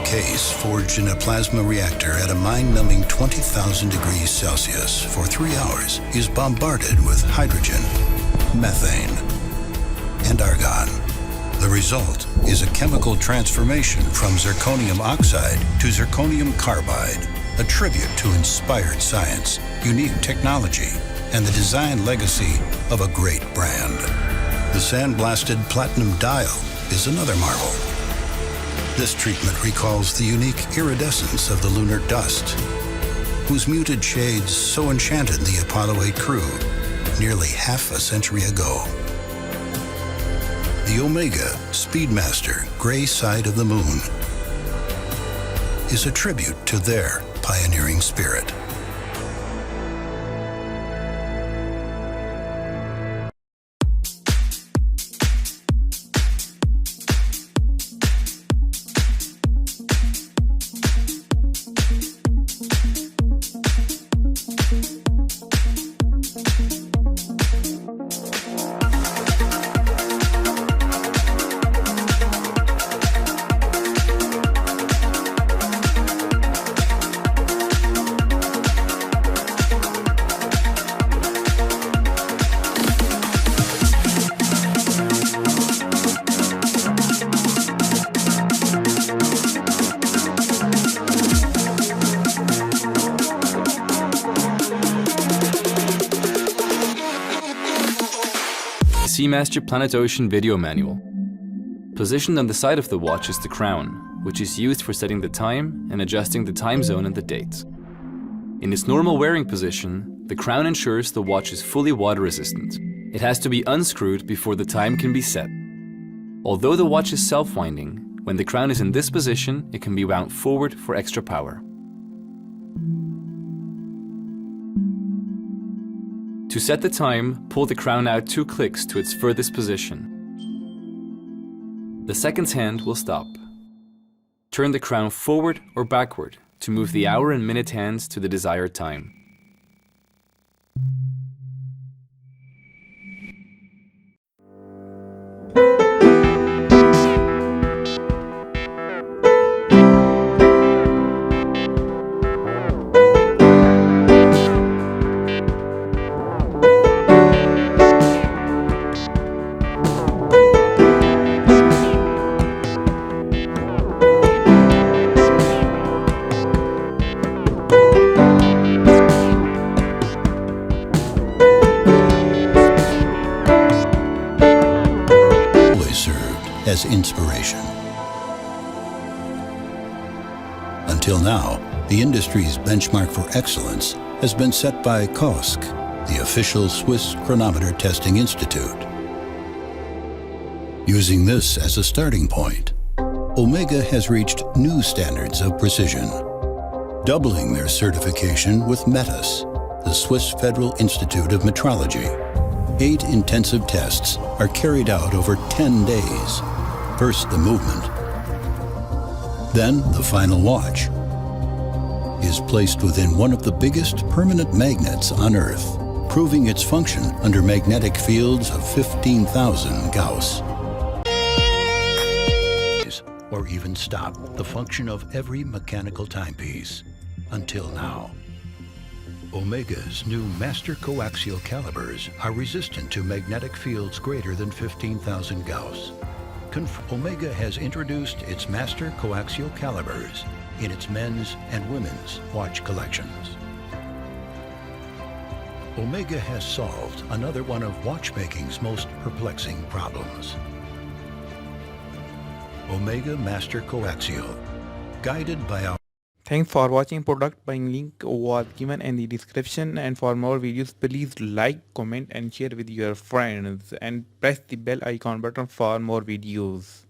case forged in a plasma reactor at a mind-numbing 20,000 degrees Celsius for 3 hours is bombarded with hydrogen, methane, and argon. The result is a chemical transformation from zirconium oxide to zirconium carbide, a tribute to inspired science, unique technology, and the design legacy of a great brand. The sandblasted platinum dial is another marvel. This treatment recalls the unique iridescence of the lunar dust, whose muted shades so enchanted the Apollo 8 crew nearly half a century ago. The Omega Speedmaster gray side of the moon is a tribute to their pioneering spirit. Seamaster Planet Ocean Video Manual. Positioned on the side of the watch is the crown, which is used for setting the time and adjusting the time zone and the date. In its normal wearing position, the crown ensures the watch is fully water resistant. It has to be unscrewed before the time can be set. Although the watch is self-winding, when the crown is in this position, it can be wound forward for extra power. To set the time, pull the crown out 2 clicks to its furthest position. The seconds hand will stop. Turn the crown forward or backward to move the hour and minute hands to the desired time. as inspiration. Until now, the industry's benchmark for excellence has been set by COSC, the official Swiss Chronometer Testing Institute. Using this as a starting point, Omega has reached new standards of precision, doubling their certification with METIS, the Swiss Federal Institute of Metrology. 8 intensive tests are carried out over 10 days. First the movement, then the final watch is placed within one of the biggest permanent magnets on Earth, proving its function under magnetic fields of 15,000 Gauss. Or even stop the function of every mechanical timepiece. Until now. Omega's new master coaxial calibers are resistant to magnetic fields greater than 15,000 Gauss. Omega has introduced its master coaxial calibers in its men's and women's watch collections. Omega has solved another one of watchmaking's most perplexing problems. Omega Master Coaxial, guided by our... Thanks for watching. Product buying link was given in the description, and for more videos please like, comment and share with your friends and press the bell icon button for more videos.